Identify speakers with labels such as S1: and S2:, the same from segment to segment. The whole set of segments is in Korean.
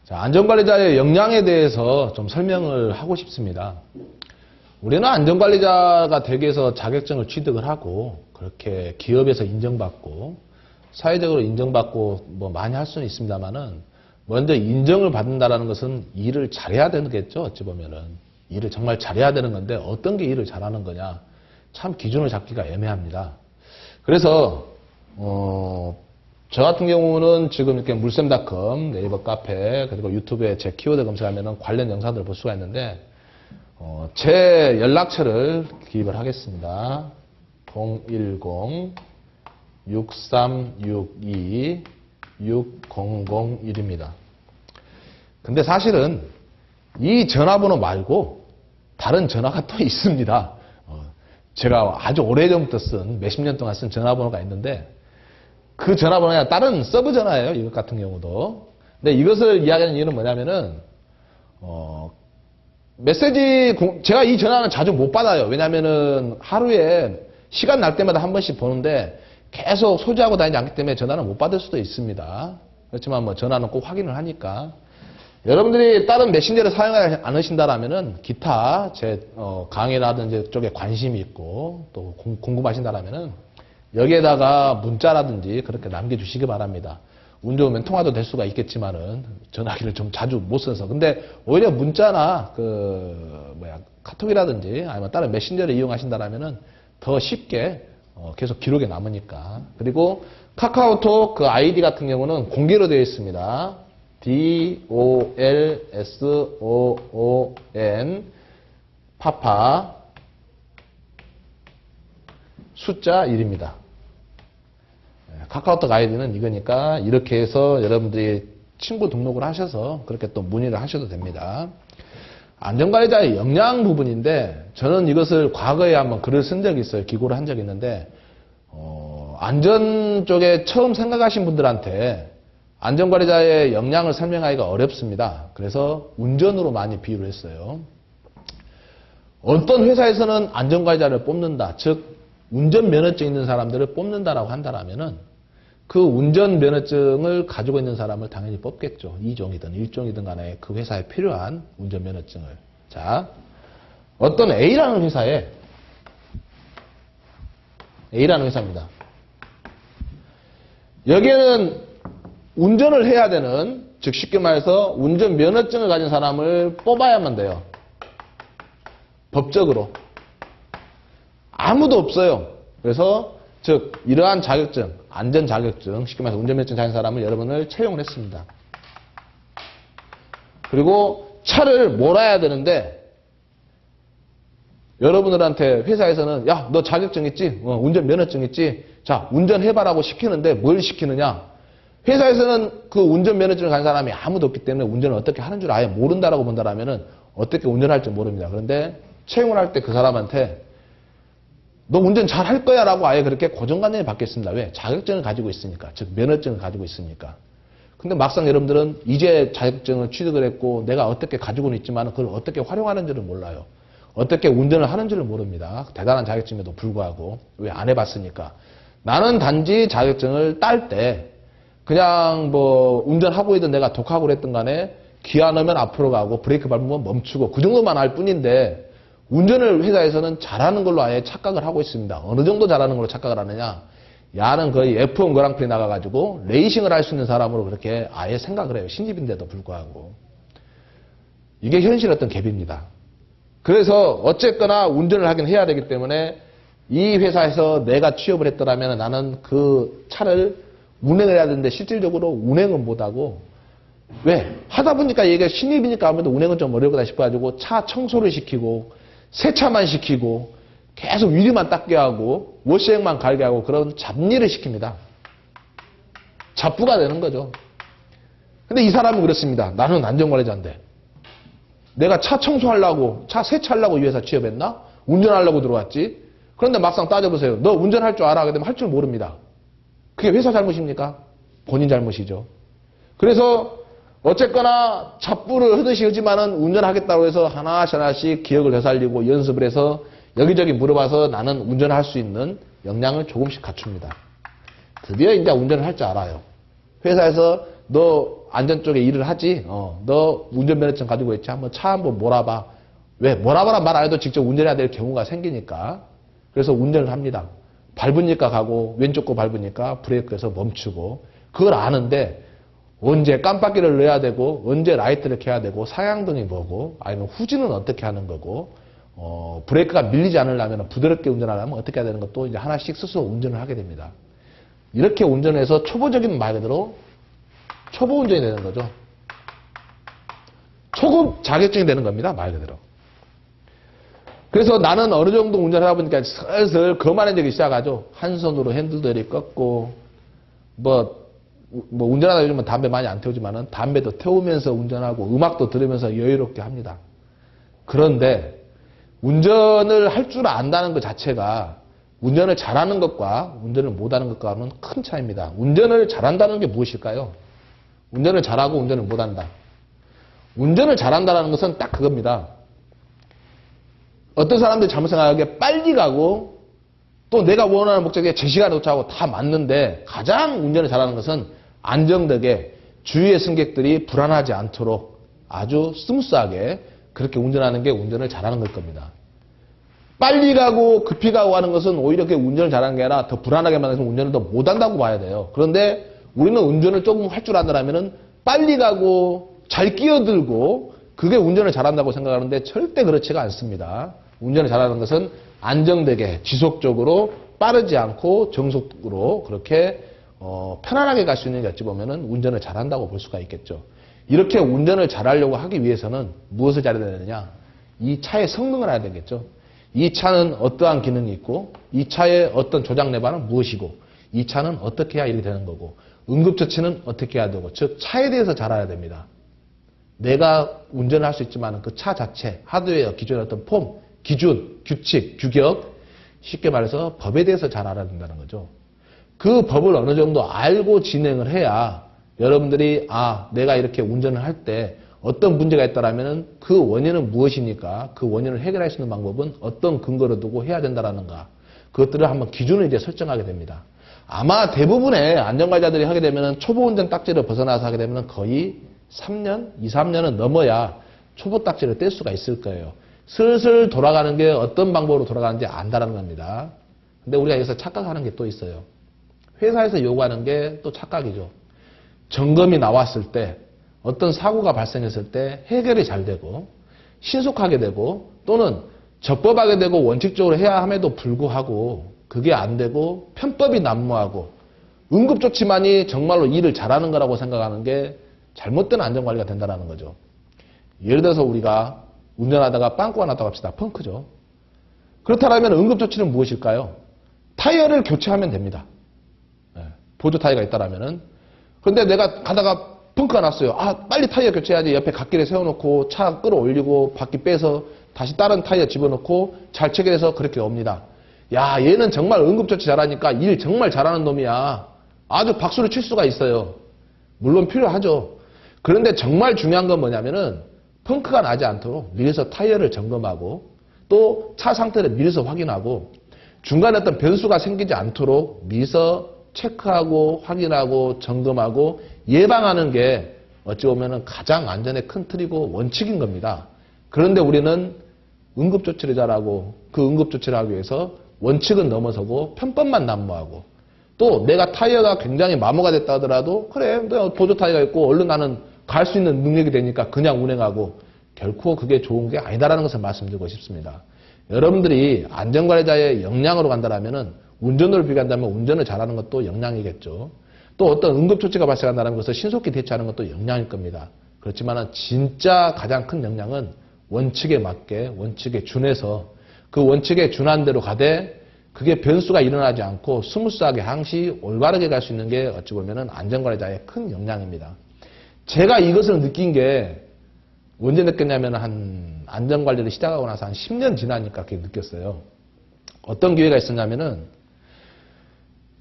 S1: 자, 안전관리자의 역량에 대해서 좀 설명을 하고 싶습니다. 우리는 안전관리자가 되기 위해서 자격증을 취득을 하고 그렇게 기업에서 인정받고 사회적으로 인정받고 뭐 많이 할 수는 있습니다만은 먼저 인정을 받는다라는 것은 일을 잘해야 되겠죠. 어찌 보면은 일을 정말 잘해야 되는 건데 어떤 게 일을 잘하는 거냐 참 기준을 잡기가 애매합니다. 그래서 저 같은 경우는 지금 이렇게 물샘닷컴 네이버 카페 그리고 유튜브에 제 키워드 검색하면 관련 영상들을 볼 수가 있는데 제 연락처를 기입을 하겠습니다. 010-6362-6001입니다. 근데 사실은 이 전화번호 말고 다른 전화가 또 있습니다. 제가 아주 오래전부터 쓴 몇십 년 동안 쓴 전화번호가 있는데 그 전화번호가 다른 서브 전화예요. 이것 같은 경우도. 근데 이것을 이야기하는 이유는 뭐냐면은 메시지 제가 이 전화는 자주 못 받아요. 왜냐면은 하루에 시간 날 때마다 한 번씩 보는데 계속 소지하고 다니지 않기 때문에 전화는 못 받을 수도 있습니다. 그렇지만 뭐 전화는 꼭 확인을 하니까 여러분들이 다른 메신저를 사용하지 않으신다라면은 기타 제 강의라든지 쪽에 관심이 있고 또 궁금하신다라면은 여기에다가 문자라든지 그렇게 남겨주시기 바랍니다. 운 좋으면 통화도 될 수가 있겠지만은 전화기를 좀 자주 못 써서. 근데 오히려 문자나 카톡이라든지 아니면 다른 메신저를 이용하신다라면은 더 쉽게 계속 기록에 남으니까. 그리고 카카오톡 그 아이디 같은 경우는 공개로 되어 있습니다. DOLSOON 파파 숫자 1입니다. 카카오톡 아이디는 이거니까 이렇게 해서 여러분들이 친구 등록을 하셔서 그렇게 또 문의를 하셔도 됩니다. 안전관리자의 역량 부분인데 저는 이것을 과거에 한번 글을 쓴 적이 있어요. 기고를 한 적이 있는데 안전 쪽에 처음 생각하신 분들한테 안전관리자의 역량을 설명하기가 어렵습니다. 그래서 운전으로 많이 비유를 했어요. 어떤 회사에서는 안전관리자를 뽑는다. 즉 운전면허증 있는 사람들을 뽑는다라고 한다라면은 그 운전면허증을 가지고 있는 사람을 당연히 뽑겠죠. 2종이든 1종이든 간에 그 회사에 필요한 운전면허증을. 자, 어떤 A라는 회사에 A라는 회사입니다. 여기에는 운전을 해야 되는, 즉 쉽게 말해서 운전면허증을 가진 사람을 뽑아야만 돼요. 법적으로. 아무도 없어요. 그래서 즉 이러한 자격증, 안전자격증, 쉽게 말해서 운전면허증 가진 사람을 여러분을 채용을 했습니다. 그리고 차를 몰아야 되는데 여러분들한테 회사에서는 야, 너 자격증 있지? 운전면허증 있지? 자, 운전해봐라고 시키는데 뭘 시키느냐? 회사에서는 그 운전면허증을 가진 사람이 아무도 없기 때문에 운전을 어떻게 하는 줄 아예 모른다라고 본다라면은 어떻게 운전할 줄 모릅니다. 그런데 채용을 할 때 그 사람한테 너 운전 잘 할 거야 라고 아예 그렇게 고정관념이 바뀌었습니다. 왜? 자격증을 가지고 있으니까. 즉 면허증을 가지고 있으니까. 근데 막상 여러분들은 이제 자격증을 취득을 했고 내가 어떻게 가지고는 있지만 그걸 어떻게 활용하는지를 몰라요. 어떻게 운전을 하는지를 모릅니다. 대단한 자격증에도 불구하고. 왜? 안 해봤으니까. 나는 단지 자격증을 딸 때 그냥 뭐 운전하고 있든 내가 독하고 그랬든 간에 기아 넣으면 앞으로 가고 브레이크 밟으면 멈추고 그 정도만 할 뿐인데 운전을 회사에서는 잘하는 걸로 아예 착각을 하고 있습니다. 어느 정도 잘하는 걸로 착각을 하느냐? 야는 거의 F1 그랑프리 나가가지고 레이싱을 할 수 있는 사람으로 그렇게 아예 생각을 해요. 신입인데도 불구하고. 이게 현실 어떤 갭입니다. 그래서 어쨌거나 운전을 하긴 해야 되기 때문에 이 회사에서 내가 취업을 했더라면 나는 그 차를 운행을 해야 되는데 실질적으로 운행은 못하고 왜? 하다 보니까 얘가 신입이니까 아무래도 운행은 좀 어려우다 싶어가지고 차 청소를 시키고 세차만 시키고 계속 유리만 닦게 하고 워시액만 갈게 하고 그런 잡일을 시킵니다. 잡부가 되는 거죠. 근데 이 사람은 그렇습니다. 나는 안전관리자인데 내가 차 청소하려고 차 세차하려고 이 회사 취업했나? 운전하려고 들어왔지. 그런데 막상 따져보세요. 너 운전할 줄 알아? 그러면 할 줄 모릅니다. 그게 회사 잘못입니까? 본인 잘못이죠. 그래서 어쨌거나 잡부를 하듯이 하지만은 운전하겠다고 해서 하나씩 기억을 되살리고 연습을 해서 여기저기 물어봐서 나는 운전을 할 수 있는 역량을 조금씩 갖춥니다. 드디어 이제 운전을 할 줄 알아요. 회사에서 너 안전 쪽에 일을 하지? 너 운전면허증 가지고 있지? 한번 차 한번 몰아봐. 왜? 몰아봐라 말 안 해도 직접 운전해야 될 경우가 생기니까. 그래서 운전을 합니다. 밟으니까 가고 왼쪽 거 밟으니까 브레이크에서 멈추고 그걸 아는데 언제 깜빡이를 넣어야 되고 언제 라이트를 켜야 되고 상향등이 뭐고 아니면 후진은 어떻게 하는 거고 브레이크가 밀리지 않으려면 부드럽게 운전하려면 어떻게 해야 되는 것도 이제 하나씩 스스로 운전을 하게 됩니다. 이렇게 운전해서 초보적인 말 그대로 초보 운전이 되는 거죠. 초급 자격증이 되는 겁니다. 말 그대로. 그래서 나는 어느 정도 운전을 하다 보니까 슬슬 거만해지기 시작하죠. 한 손으로 핸들들이 꺾고 뭐 운전하다 요즘은 담배 많이 안 태우지만은 담배도 태우면서 운전하고 음악도 들으면서 여유롭게 합니다. 그런데 운전을 할 줄 안다는 것 자체가 운전을 잘하는 것과 운전을 못하는 것과는 큰 차이입니다. 운전을 잘한다는 게 무엇일까요? 운전을 잘하고 운전을 못한다. 운전을 잘한다는 것은 딱 그겁니다. 어떤 사람들이 잘못 생각하기에 빨리 가고 또 내가 원하는 목적에 제 시간에 도착하고 다 맞는데 가장 운전을 잘하는 것은 안정되게 주위의 승객들이 불안하지 않도록 아주 스무스하게 그렇게 운전하는 게 운전을 잘하는 걸 겁니다. 빨리 가고 급히 가고 하는 것은 오히려 그게 운전을 잘하는 게 아니라 더 불안하게 만들어서 운전을 더 못한다고 봐야 돼요. 그런데 우리는 운전을 조금 할 줄 안다면 빨리 가고 잘 끼어들고 그게 운전을 잘한다고 생각하는데 절대 그렇지가 않습니다. 운전을 잘하는 것은 안정되게 지속적으로 빠르지 않고 정속으로 그렇게 편안하게 갈 수 있는 게 어찌 보면은 운전을 잘한다고 볼 수가 있겠죠. 이렇게 운전을 잘하려고 하기 위해서는 무엇을 잘해야 되느냐? 이 차의 성능을 알아야 되겠죠. 이 차는 어떠한 기능이 있고 이 차의 어떤 조작 내반은 무엇이고 이 차는 어떻게 해야 일이 되는 거고 응급처치는 어떻게 해야 되고 즉 차에 대해서 잘 알아야 됩니다. 내가 운전을 할 수 있지만 그 차 자체, 하드웨어, 기존의 어떤 폼, 기준, 규칙, 규격 쉽게 말해서 법에 대해서 잘 알아야 된다는 거죠. 그 법을 어느 정도 알고 진행을 해야 여러분들이 내가 이렇게 운전을 할 때 어떤 문제가 있다라면 그 원인은 무엇이니까 그 원인을 해결할 수 있는 방법은 어떤 근거를 두고 해야 된다라는가 그것들을 한번 기준을 이제 설정하게 됩니다. 아마 대부분의 안전관리자들이 하게 되면 초보 운전 딱지를 벗어나서 하게 되면 거의 3년, 2, 3년은 넘어야 초보 딱지를 뗄 수가 있을 거예요. 슬슬 돌아가는 게 어떤 방법으로 돌아가는지 안다라는 겁니다. 근데 우리가 여기서 착각하는 게 또 있어요. 회사에서 요구하는 게 또 착각이죠. 점검이 나왔을 때 어떤 사고가 발생했을 때 해결이 잘 되고 신속하게 되고 또는 적법하게 되고 원칙적으로 해야 함에도 불구하고 그게 안 되고 편법이 난무하고 응급조치만이 정말로 일을 잘하는 거라고 생각하는 게 잘못된 안전관리가 된다는 거죠. 예를 들어서 우리가 운전하다가 빵꾸가 났다고 합시다. 펑크죠. 그렇다면 응급조치는 무엇일까요? 타이어를 교체하면 됩니다. 보조 타이어가 있다라면은. 그런데 내가 가다가 펑크가 났어요. 빨리 타이어 교체해야지. 옆에 갓길에 세워놓고 차 끌어올리고 바퀴 빼서 다시 다른 타이어 집어넣고 잘 체결해서 그렇게 옵니다. 야, 얘는 정말 응급조치 잘하니까 일 정말 잘하는 놈이야. 아주 박수를 칠 수가 있어요. 물론 필요하죠. 그런데 정말 중요한 건 뭐냐면은 펑크가 나지 않도록 미리서 타이어를 점검하고 또 차 상태를 미리서 확인하고 중간에 어떤 변수가 생기지 않도록 미리서 체크하고 확인하고 점검하고 예방하는 게 어찌 보면 가장 안전의 큰 틀이고 원칙인 겁니다. 그런데 우리는 응급조치를 잘하고 그 응급조치를 하기 위해서 원칙은 넘어서고 편법만 난무하고 또 내가 타이어가 굉장히 마모가 됐다 하더라도 그래 보조 타이어가 있고 얼른 나는 갈 수 있는 능력이 되니까 그냥 운행하고 결코 그게 좋은 게 아니다라는 것을 말씀드리고 싶습니다. 여러분들이 안전관리자의 역량으로 간다면 운전을 비교한다면 운전을 잘하는 것도 역량이겠죠. 또 어떤 응급조치가 발생한다는 것을 신속히 대처하는 것도 역량일 겁니다. 그렇지만 진짜 가장 큰 역량은 원칙에 맞게 원칙에 준해서 그 원칙에 준한 대로 가되 그게 변수가 일어나지 않고 스무스하게 항시 올바르게 갈 수 있는 게 어찌 보면 안전관리자의 큰 역량입니다. 제가 이것을 느낀 게 언제 느꼈냐면 한 안전관리를 시작하고 나서 한 10년 지나니까 그렇게 느꼈어요. 어떤 기회가 있었냐면은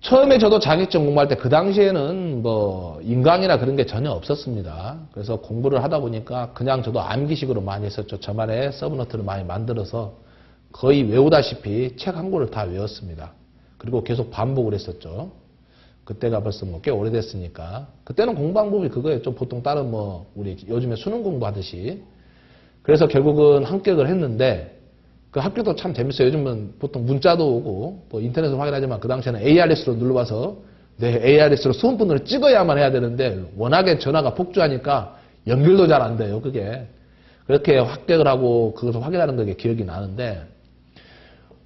S1: 처음에 저도 자격증 공부할 때 그 당시에는 뭐 인강이나 그런 게 전혀 없었습니다. 그래서 공부를 하다 보니까 그냥 저도 암기식으로 많이 했었죠. 저만의 서브노트를 많이 만들어서 거의 외우다시피 책 한 권을 다 외웠습니다. 그리고 계속 반복을 했었죠. 그때가 벌써 뭐 꽤 오래됐으니까. 그때는 공부 방법이 그거였죠. 보통 다른 뭐 우리 요즘에 수능 공부하듯이. 그래서 결국은 합격을 했는데 그 합격도 참 재밌어요. 요즘은 보통 문자도 오고 뭐 인터넷으로 확인하지만 그 당시에는 ARS로 눌러봐서 ARS로 수험번호를 찍어야만 해야 되는데 워낙에 전화가 폭주하니까 연결도 잘 안 돼요. 그게. 그렇게 합격을 하고 그것을 확인하는 게 기억이 나는데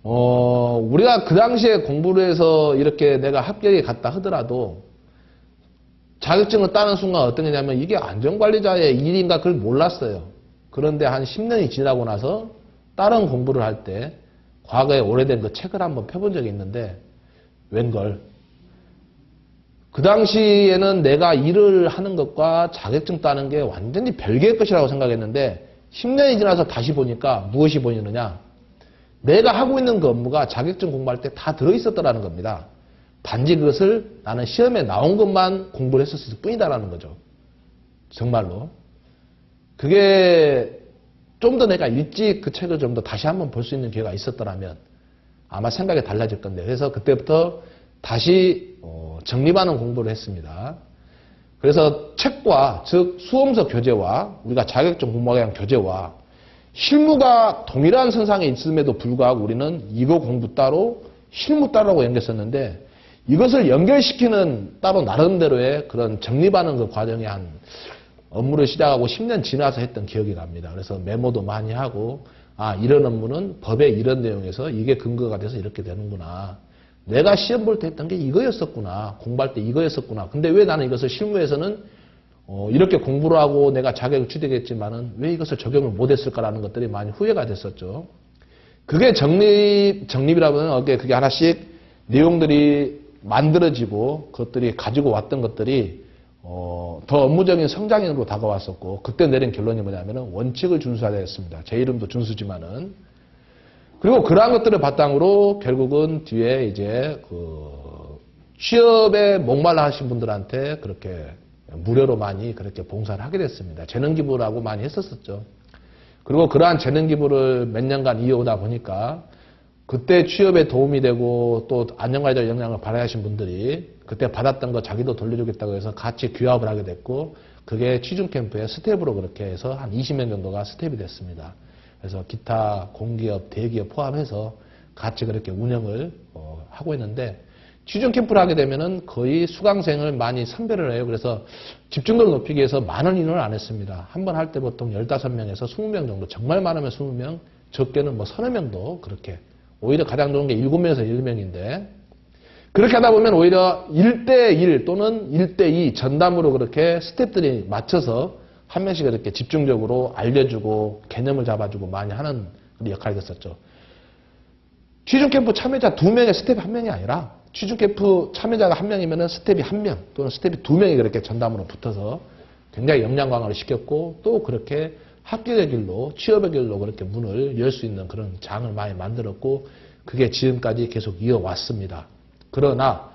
S1: 우리가 그 당시에 공부를 해서 이렇게 내가 합격이 갔다 하더라도 자격증을 따는 순간 어떤 게냐면 이게 안전관리자의 일인가 그걸 몰랐어요. 그런데 한 10년이 지나고 나서 다른 공부를 할 때 과거에 오래된 그 책을 한번 펴본 적이 있는데 웬걸 그 당시에는 내가 일을 하는 것과 자격증 따는 게 완전히 별개의 것이라고 생각했는데 10년이 지나서 다시 보니까 무엇이 보이느냐 내가 하고 있는 그 업무가 자격증 공부할 때 다 들어있었더라는 겁니다. 단지 그것을 나는 시험에 나온 것만 공부를 했었을 뿐이다라는 거죠. 정말로. 그게 좀 더 내가 일찍 그 책을 좀 더 다시 한번 볼 수 있는 기회가 있었더라면 아마 생각이 달라질 건데 그래서 그때부터 다시 정립하는 공부를 했습니다. 그래서 책과 즉 수험서 교재와 우리가 자격증 공부하기 위한 교재와 실무가 동일한 선상에 있음에도 불구하고 우리는 이거 공부 따로 실무 따로라고 연결했었는데 이것을 연결시키는 따로 나름대로의 그런 정립하는 그 과정이 한 업무를 시작하고 10년 지나서 했던 기억이 납니다. 그래서 메모도 많이 하고 이런 업무는 법의 이런 내용에서 이게 근거가 돼서 이렇게 되는구나. 내가 시험 볼 때 했던 게 이거였었구나. 공부할 때 이거였었구나. 근데 왜 나는 이것을 실무에서는 이렇게 공부를 하고 내가 자격을 취득했지만은 왜 이것을 적용을 못했을까라는 것들이 많이 후회가 됐었죠. 그게 정립이라면 그게 하나씩 내용들이 만들어지고 그것들이 가지고 왔던 것들이 더 업무적인 성장으로 다가왔었고 그때 내린 결론이 뭐냐면은 원칙을 준수해야 했습니다. 제 이름도 준수지만은 그리고 그러한 것들을 바탕으로 결국은 뒤에 이제 그 취업에 목말라 하신 분들한테 그렇게 무료로 많이 그렇게 봉사를 하게 됐습니다. 재능기부라고 많이 했었었죠. 그리고 그러한 재능기부를 몇 년간 이어오다 보니까 그때 취업에 도움이 되고 또 안전관리자 역량을 발휘하신 분들이 그때 받았던 거 자기도 돌려주겠다고 해서 같이 규합을 하게 됐고 그게 취준캠프의 스텝으로 그렇게 해서 한 20명 정도가 스텝이 됐습니다. 그래서 기타 공기업, 대기업 포함해서 같이 그렇게 운영을 하고 있는데 취준캠프를 하게 되면은 거의 수강생을 많이 선별을 해요. 그래서 집중도를 높이기 위해서 많은 인원을 안 했습니다. 한 번 할 때 보통 15명에서 20명 정도, 정말 많으면 20명, 적게는 뭐 서너 명도 그렇게. 오히려 가장 좋은 게 7명에서 10명인데 그렇게 하다 보면 오히려 1대1 또는 1대2 전담으로 그렇게 스태프들이 맞춰서 한 명씩 이렇게 집중적으로 알려주고 개념을 잡아주고 많이 하는 역할이 됐었죠. 취준캠프 참여자 2명에 스텝이 1명이 아니라 취준캠프 참여자가 1명이면 스텝이 1명 또는 스텝이 2명이 그렇게 전담으로 붙어서 굉장히 역량 강화를 시켰고 또 그렇게 합격의 길로 취업의 길로 그렇게 문을 열 수 있는 그런 장을 많이 만들었고 그게 지금까지 계속 이어왔습니다. 그러나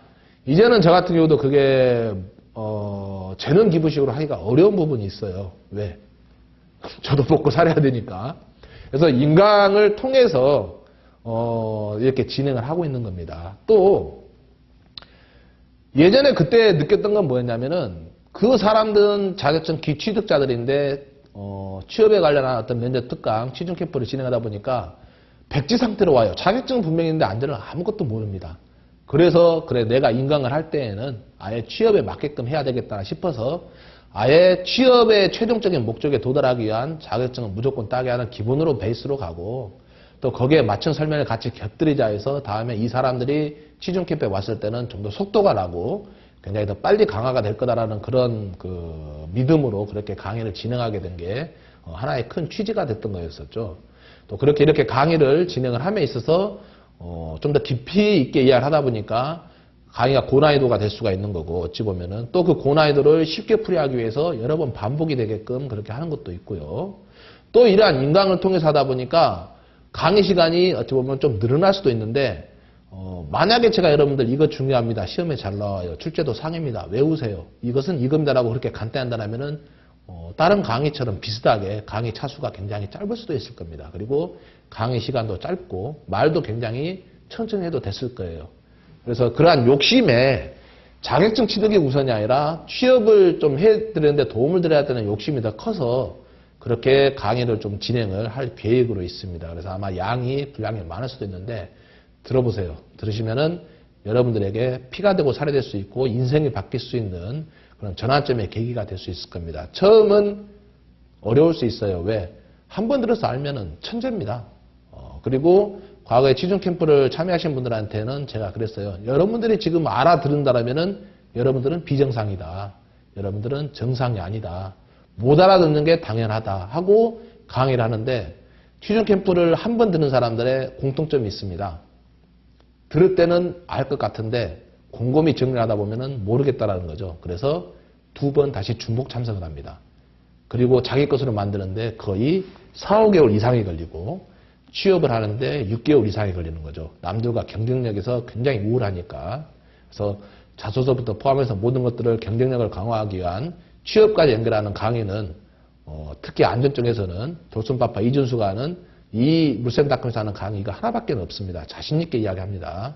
S1: 이제는 저 같은 경우도 그게 재능 기부식으로 하기가 어려운 부분이 있어요. 왜? 저도 먹고 살아야 되니까. 그래서 인강을 통해서 이렇게 진행을 하고 있는 겁니다. 또 예전에 그때 느꼈던 건 뭐였냐면은 그 사람들은 자격증 기취득자들인데 취업에 관련한 어떤 면접 특강, 취준 캠프를 진행하다 보니까 백지 상태로 와요. 자격증은 분명히 있는데 안전을 아무것도 모릅니다. 그래서 그래 내가 인강을 할 때에는 아예 취업에 맞게끔 해야 되겠다 싶어서 아예 취업의 최종적인 목적에 도달하기 위한 자격증은 무조건 따게 하는 기본으로 베이스로 가고 또 거기에 맞춘 설명을 같이 곁들이자 해서 다음에 이 사람들이 취준 캠프에 왔을 때는 좀 더 속도가 나고 굉장히 더 빨리 강화가 될 거다라는 그런 그 믿음으로 그렇게 강의를 진행하게 된 게 하나의 큰 취지가 됐던 거였었죠. 또 그렇게 이렇게 강의를 진행을 함에 있어서 좀 더 깊이 있게 이해를 하다 보니까 강의가 고난이도가 될 수가 있는 거고 어찌 보면은 또 그 고난이도를 쉽게 풀이하기 위해서 여러 번 반복이 되게끔 그렇게 하는 것도 있고요. 또 이러한 인강을 통해서 하다 보니까 강의 시간이 어찌 보면 좀 늘어날 수도 있는데 만약에 제가 여러분들 이거 중요합니다. 시험에 잘 나와요. 출제도 상입니다. 외우세요. 이것은 이겁니다라고 그렇게 간단한다면은 다른 강의처럼 비슷하게 강의 차수가 굉장히 짧을 수도 있을 겁니다. 그리고 강의 시간도 짧고 말도 굉장히 천천히 해도 됐을 거예요. 그래서 그러한 욕심에 자격증 취득이 우선이 아니라 취업을 좀 해드리는데 도움을 드려야 되는 욕심이 더 커서 그렇게 강의를 좀 진행을 할 계획으로 있습니다. 그래서 아마 양이 분량이 많을 수도 있는데 들어보세요. 들으시면은 여러분들에게 피가 되고 살이 될 수 있고 인생이 바뀔 수 있는 그런 전환점의 계기가 될 수 있을 겁니다. 처음은 어려울 수 있어요. 왜? 한 번 들어서 알면은 천재입니다. 그리고 과거에 취중 캠프를 참여하신 분들한테는 제가 그랬어요. 여러분들이 지금 알아들은다라면은 여러분들은 비정상이다. 여러분들은 정상이 아니다. 못 알아듣는 게 당연하다 하고 강의를 하는데 취중 캠프를 한 번 듣는 사람들의 공통점이 있습니다. 들을 때는 알 것 같은데 곰곰이 정리를 하다 보면은 모르겠다라는 거죠. 그래서 2번 다시 중복 참석을 합니다. 그리고 자기 것으로 만드는데 거의 4, 5개월 이상이 걸리고 취업을 하는데 6개월 이상이 걸리는 거죠. 남들과 경쟁력에서 굉장히 우월하니까. 그래서 자소서부터 포함해서 모든 것들을 경쟁력을 강화하기 위한 취업까지 연결하는 강의는 특히 안전 쪽에서는 돌손파파 이준수가 하는 이 물샘닷컴에서 하는 강의가 하나밖에 없습니다. 자신 있게 이야기합니다.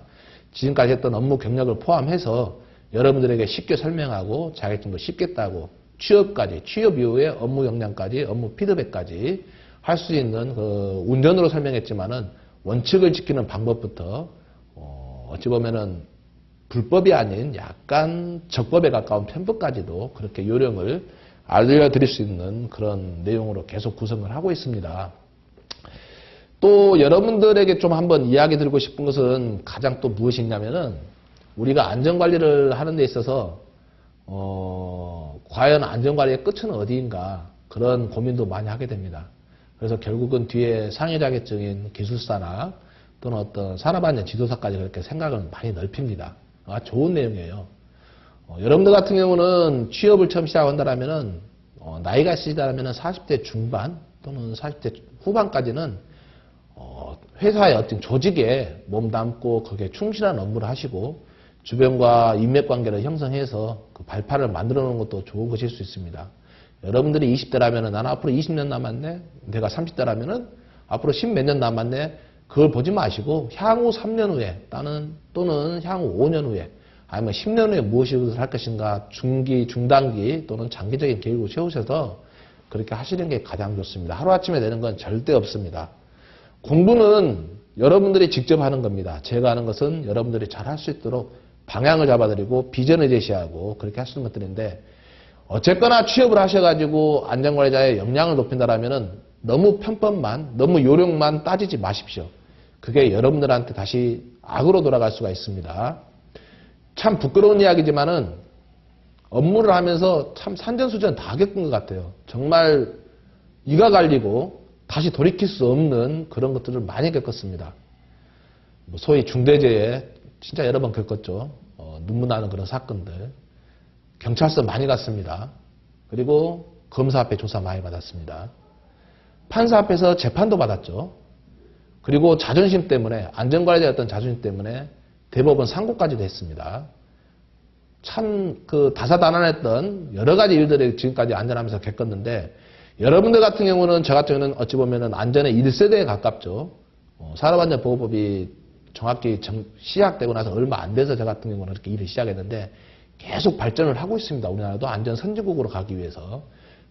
S1: 지금까지 했던 업무 경력을 포함해서 여러분들에게 쉽게 설명하고 자격증도 쉽게 따고 취업까지, 취업 이후에 업무 역량까지, 업무 피드백까지 할 수 있는 그 운전으로 설명했지만은 원칙을 지키는 방법부터 어찌 보면은 불법이 아닌 약간 적법에 가까운 편법까지도 그렇게 요령을 알려드릴 수 있는 그런 내용으로 계속 구성을 하고 있습니다. 또 여러분들에게 좀 한번 이야기 드리고 싶은 것은 가장 또 무엇이 있냐면은 우리가 안전관리를 하는 데 있어서 과연 안전관리의 끝은 어디인가 그런 고민도 많이 하게 됩니다. 그래서 결국은 뒤에 상위 자격증인 기술사나 또는 어떤 산업안전 지도사까지 그렇게 생각을 많이 넓힙니다. 좋은 내용이에요. 여러분들 같은 경우는 취업을 처음 시작한다면은 나이가 있으시다면은 40대 중반 또는 40대 후반까지는 회사의 어떤 조직에 몸담고 거기에 충실한 업무를 하시고 주변과 인맥관계를 형성해서 그 발판을 만들어 놓는 것도 좋은 것일 수 있습니다. 여러분들이 20대라면은 나는 앞으로 20년 남았네. 내가 30대라면은 앞으로 10 몇 년 남았네. 그걸 보지 마시고 향후 3년 후에 또는 향후 5년 후에 아니면 10년 후에 무엇을 할 것인가 중기, 중단기 또는 장기적인 계획을 세우셔서 그렇게 하시는 게 가장 좋습니다. 하루아침에 되는 건 절대 없습니다. 공부는 여러분들이 직접 하는 겁니다. 제가 하는 것은 여러분들이 잘 할 수 있도록 방향을 잡아드리고 비전을 제시하고 그렇게 하시는 것들인데 어쨌거나 취업을 하셔가지고 안전관리자의 역량을 높인다라면은 너무 편법만, 너무 요령만 따지지 마십시오. 그게 여러분들한테 다시 악으로 돌아갈 수가 있습니다. 참 부끄러운 이야기지만은 업무를 하면서 참 산전수전 다 겪은 것 같아요. 정말 이가 갈리고 다시 돌이킬 수 없는 그런 것들을 많이 겪었습니다. 소위 중대재해 진짜 여러 번 겪었죠. 눈물 나는 그런 사건들. 경찰서 많이 갔습니다. 그리고 검사 앞에 조사 많이 받았습니다. 판사 앞에서 재판도 받았죠. 그리고 자존심 때문에 안전관리자의 어떤 자존심 때문에 대법원 상고까지도 했습니다. 참 그 다사다난했던 여러 가지 일들을 지금까지 안전하면서 겪었는데 여러분들 같은 경우는 저 같은 경우는 어찌 보면은 안전의 1세대에 가깝죠. 산업안전보호법이 정확히 시작되고 나서 얼마 안 돼서 저 같은 경우는 이렇게 일을 시작했는데 계속 발전을 하고 있습니다. 우리나라도 안전 선진국으로 가기 위해서.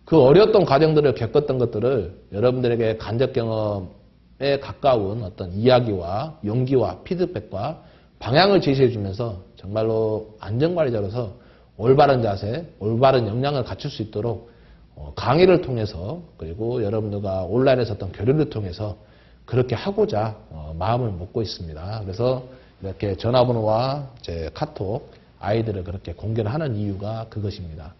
S1: 그 어려웠던 과정들을 겪었던 것들을 여러분들에게 간접 경험에 가까운 어떤 이야기와 용기와 피드백과 방향을 제시해 주면서 정말로 안전관리자로서 올바른 자세, 올바른 역량을 갖출 수 있도록 강의를 통해서 그리고 여러분들과 온라인에서 어떤 교류를 통해서 그렇게 하고자 마음을 먹고 있습니다. 그래서 이렇게 전화번호와 제 카톡, 아이들을 그렇게 공개를 하는 이유가 그것입니다.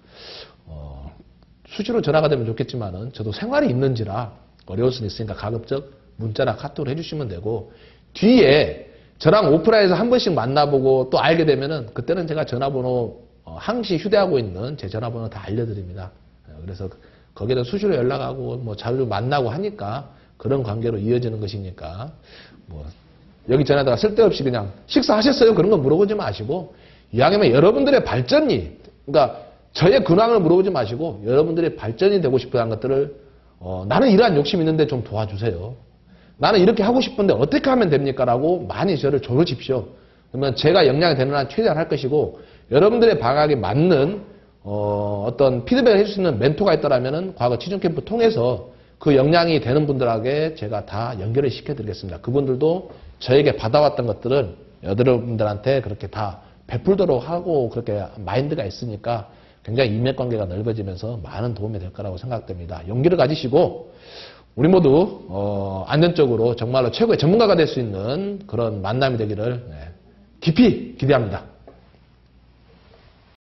S1: 수시로 전화가 되면 좋겠지만은 저도 생활이 있는지라 어려울 수는 있으니까 가급적 문자나 카톡을 해주시면 되고 뒤에 저랑 오프라인에서 한 번씩 만나보고 또 알게 되면은 그때는 제가 전화번호 항시 휴대하고 있는 제 전화번호 다 알려드립니다. 그래서 거기에다 수시로 연락하고 뭐 자주 만나고 하니까 그런 관계로 이어지는 것이니까 뭐 여기 전화다가 쓸데없이 그냥 식사하셨어요? 그런 거 물어보지 마시고 이왕이면 여러분들의 발전이 그러니까 저의 근황을 물어보지 마시고 여러분들의 발전이 되고 싶어하는 것들을 나는 이러한 욕심이 있는데 좀 도와주세요. 나는 이렇게 하고 싶은데 어떻게 하면 됩니까? 라고 많이 저를 조르십시오. 그러면 제가 역량이 되는 한 최대한 할 것이고 여러분들의 방학에 맞는 어떤 피드백을 해줄 수 있는 멘토가 있더라면은 과거 취준 캠프 통해서 그 역량이 되는 분들에게 제가 다 연결을 시켜드리겠습니다. 그분들도 저에게 받아왔던 것들을 여러분들한테 그렇게 다 베풀도록 하고 그렇게 마인드가 있으니까 굉장히 인맥관계가 넓어지면서 많은 도움이 될 거라고 생각됩니다. 용기를 가지시고 우리 모두 안전적으로 정말로 최고의 전문가가 될 수 있는 그런 만남이 되기를 깊이 기대합니다.